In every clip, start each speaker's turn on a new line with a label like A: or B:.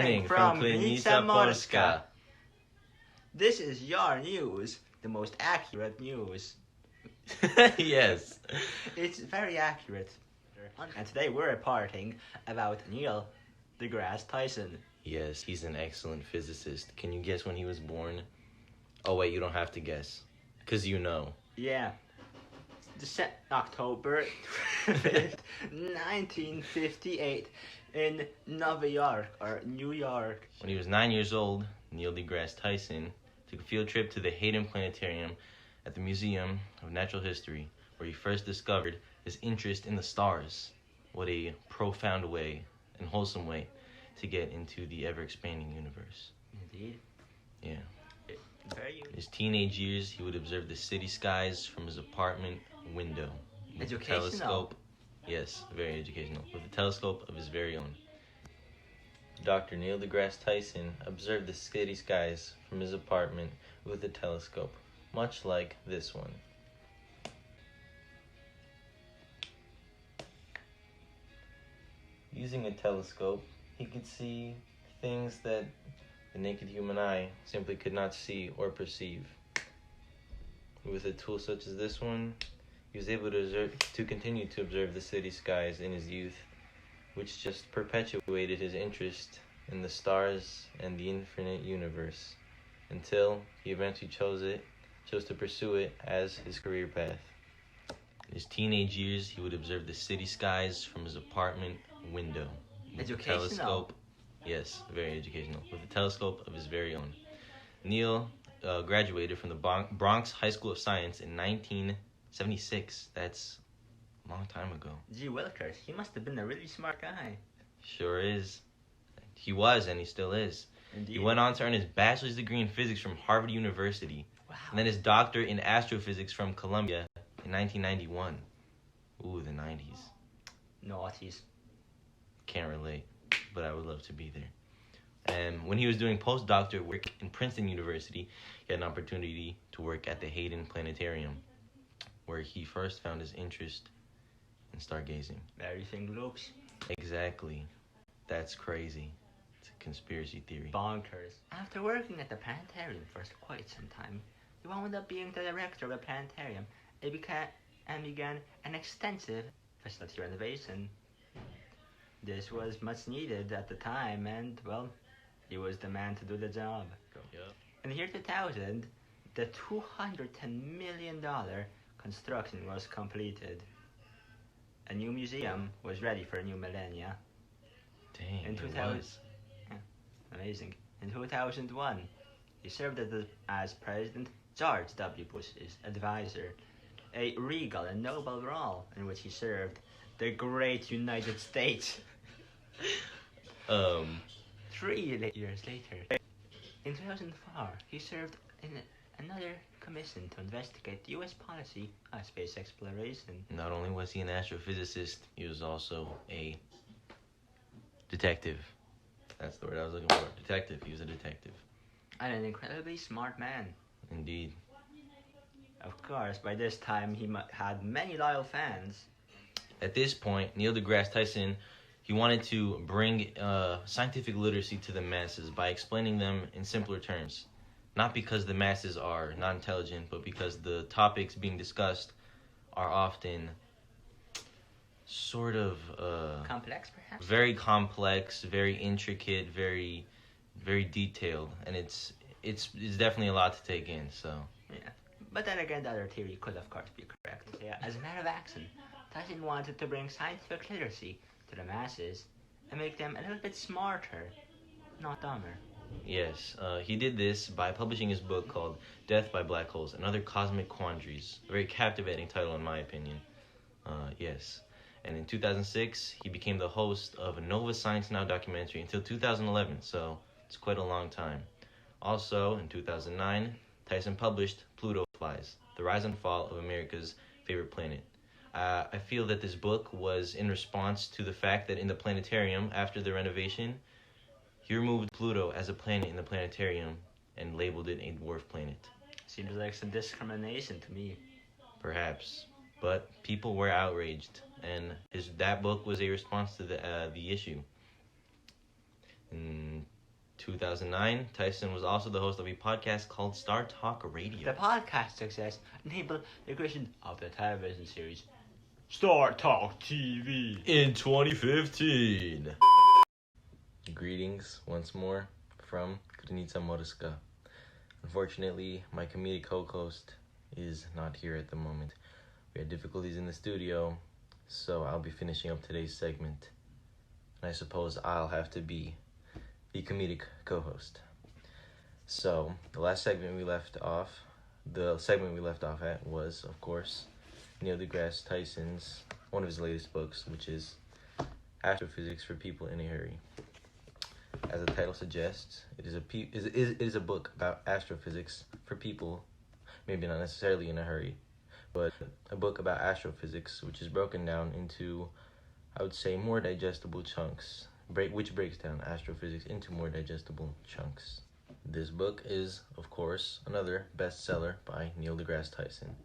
A: morning from Klinica Polska.
B: This is your news, the most accurate news.
A: Yes.
B: It's very accurate. And today we're reporting about Neil deGrasse Tyson.
A: Yes, he's an excellent physicist. Can you guess when he was born? Oh wait, you don't have to guess, because you know.
B: Yeah. October 5th, 1958 in New York.
A: When he was 9 years old, Neil deGrasse Tyson took a field trip to the Hayden Planetarium at the Museum of Natural History, where he first discovered his interest in the stars. What a profound way and wholesome way to get into the ever-expanding universe.
B: Indeed.
A: Yeah.
B: Very
A: In his teenage years, he would observe the city skies from his apartment window. With a
B: educational.
A: telescope. Yes, very educational. With a telescope of his very own. Dr. Neil deGrasse Tyson observed the city skies from his apartment with a telescope, much like this one. Using a telescope, he could see things that the naked human eye simply could not see or perceive. With a tool such as this one, he was able to continue to observe the city skies in his youth, which just perpetuated his interest in the stars and the infinite universe, until he eventually chose to pursue it as his career path. In his teenage years, he would observe the city skies from his apartment window. With
B: Educational.
A: a telescope. Yes, very educational. With a telescope of his very own. Neil graduated from the Bronx High School of Science in 1976. That's a long time ago.
B: Gee Wilkers, he must have been a really smart guy.
A: Sure is. He was, and he still is.
B: Indeed.
A: He went on to earn his bachelor's degree in physics from Harvard University.
B: Wow.
A: And then his doctorate in astrophysics from Columbia in 1991. Ooh, the 90s.
B: Naughties.
A: Can't relate, but I would love to be there. And when he was doing postdoctorate work in Princeton University, he had an opportunity to work at the Hayden Planetarium, where he first found his interest in stargazing.
B: Everything loops.
A: Exactly. That's crazy. It's a conspiracy theory.
B: Bonkers. After working at the planetarium for quite some time, he wound up being the director of the planetarium and began an extensive facility renovation. This was much needed at the time, and, well, he was the man to do the job.
A: Yep.
B: In the year 2000, the $210 million construction was completed. A new museum was ready for a new millennia.
A: Dang,
B: In
A: it
B: 2000
A: was.
B: Amazing. In 2001, he served as President George W. Bush's advisor, a regal and noble role in which he served the great United States. 3 years later, in 2004, he served in another commission to investigate U.S. policy on space exploration.
A: Not only was he an astrophysicist, he was also a detective. That's the word I was looking for. Detective. He was a detective.
B: And an incredibly smart man.
A: Indeed.
B: Of course, by this time, he had many loyal fans.
A: At this point, Neil deGrasse Tyson, he wanted to bring scientific literacy to the masses by explaining them in simpler terms. Not because the masses are not intelligent, but because the topics being discussed are often sort of
B: Complex, perhaps?
A: very complex, very intricate, very detailed, and it's definitely a lot to take in. So
B: Yeah. But then again, the other theory could, of course, be correct. Yeah. As a matter of action, Tyson wanted to bring scientific literacy to the masses and make them a little bit smarter, not dumber.
A: yes, he did this by publishing his book called Death by Black Holes and Other Cosmic Quandaries. A very captivating title, in my opinion. Yes. And in 2006, he became the host of a Nova Science Now documentary until 2011, so it's quite a long time. Also, in 2009, Tyson published Pluto Flies, The Rise and Fall of America's Favorite Planet. I feel that this book was in response to the fact that in the planetarium, after the renovation, he removed Pluto as a planet in the planetarium and labeled it a dwarf planet.
B: Seems like some discrimination to me.
A: Perhaps. But people were outraged, and that book was a response to the issue. In 2009, Tyson was also the host of a podcast called Star Talk Radio.
B: The podcast success enabled the creation of the television series Star Talk TV
A: in 2015. Greetings once more from Krynica Morska. Unfortunately, my comedic co-host is not here at the moment. We had difficulties in the studio, so I'll be finishing up today's segment. And I suppose I'll have to be the comedic co-host. So, the segment we left off at was, of course, Neil deGrasse Tyson's, one of his latest books, which is Astrophysics for People in a Hurry. As the title suggests, it is a book about astrophysics for people, maybe not necessarily in a hurry, but a book about astrophysics, which is broken down into, I would say, more digestible chunks, which breaks down astrophysics into more digestible chunks. This book is, of course, another bestseller by Neil deGrasse Tyson,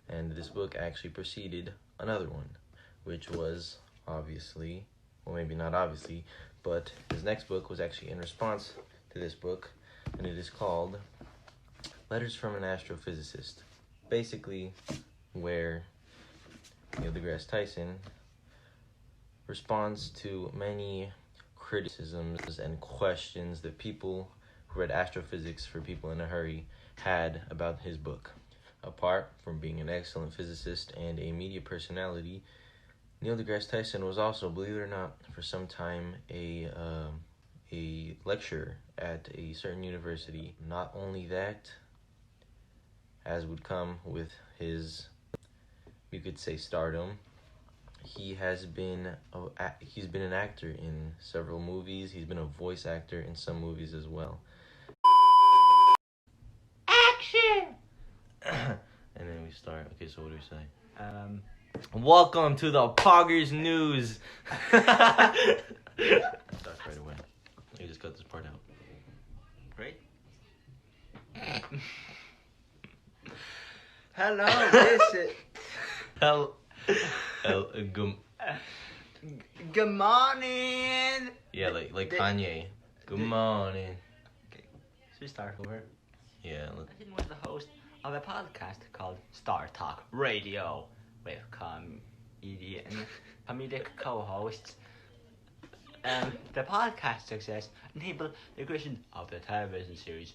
A: and this book actually preceded another one, which was obviously, well, maybe not obviously, but his next book was actually in response to this book, and it is called Letters from an Astrophysicist. Basically, where Neil deGrasse Tyson responds to many criticisms and questions that people who read Astrophysics for People in a Hurry had about his book. Apart from being an excellent physicist and a media personality, Neil deGrasse Tyson was also, believe it or not, for some time a lecturer at a certain university. Not only that, as would come with his, you could say, stardom, he's been an actor in several movies. He's been a voice actor in some movies as well.
B: Action!
A: And then we start. Okay, so what do we say? Welcome to the Poggers News. Start right away. You just cut this part out.
B: Great. Hello, this is... Good morning.
A: Yeah, like Kanye. Good morning.
B: Okay, should we start over?
A: Yeah.
B: Tyson was the host of a podcast called Star Talk Radio with comedic co-hosts. The podcast success enabled the creation of the television series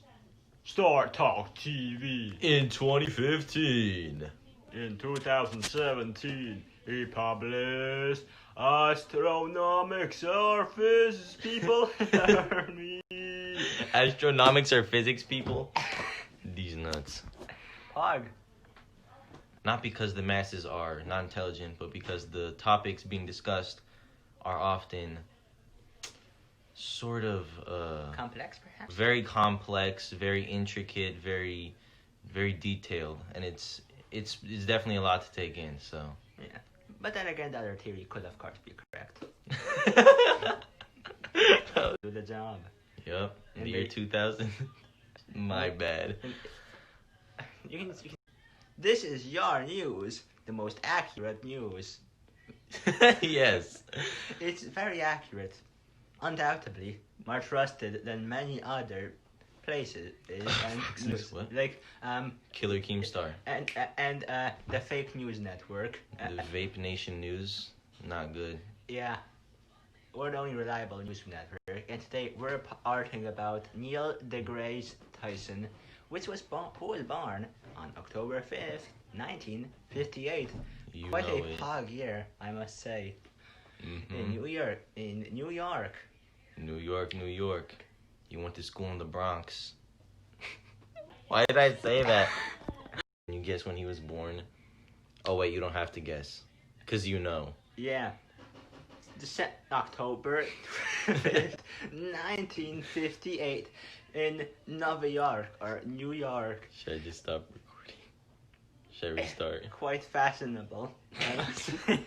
B: Star Talk TV
A: In 2015.
B: In 2017, he published Astronomics are Physics People.
A: Astronomics are physics people? These nuts.
B: Pog.
A: Not because the masses are not intelligent, but because the topics being discussed are often sort of
B: Complex, perhaps?
A: very complex, very intricate, very detailed, and it's definitely a lot to take in. So
B: yeah, but then again, the other theory could of course be correct. Do the job.
A: Yep. In the year 2000. My bad.
B: You can, this is your news, the most accurate news.
A: Yes.
B: It's very accurate. Undoubtedly, more trusted than many other places. And
A: What?
B: like
A: Killer Keemstar.
B: And the fake news network.
A: The Vape Nation News. Not good.
B: Yeah. We're the only reliable news network, and today we're arguing about Neil deGrasse Tyson, who was born on October 5th, 1958. Quite a pog year, I must say.
A: Mm-hmm.
B: In New York.
A: New York. You went to school in the Bronx. Why did I say that? Can you guess when he was born? Oh wait, you don't have to guess, cause you know.
B: Yeah. October 5th, 1958 in New York.
A: Should I just stop recording? Should I restart?
B: Quite fashionable, I must say.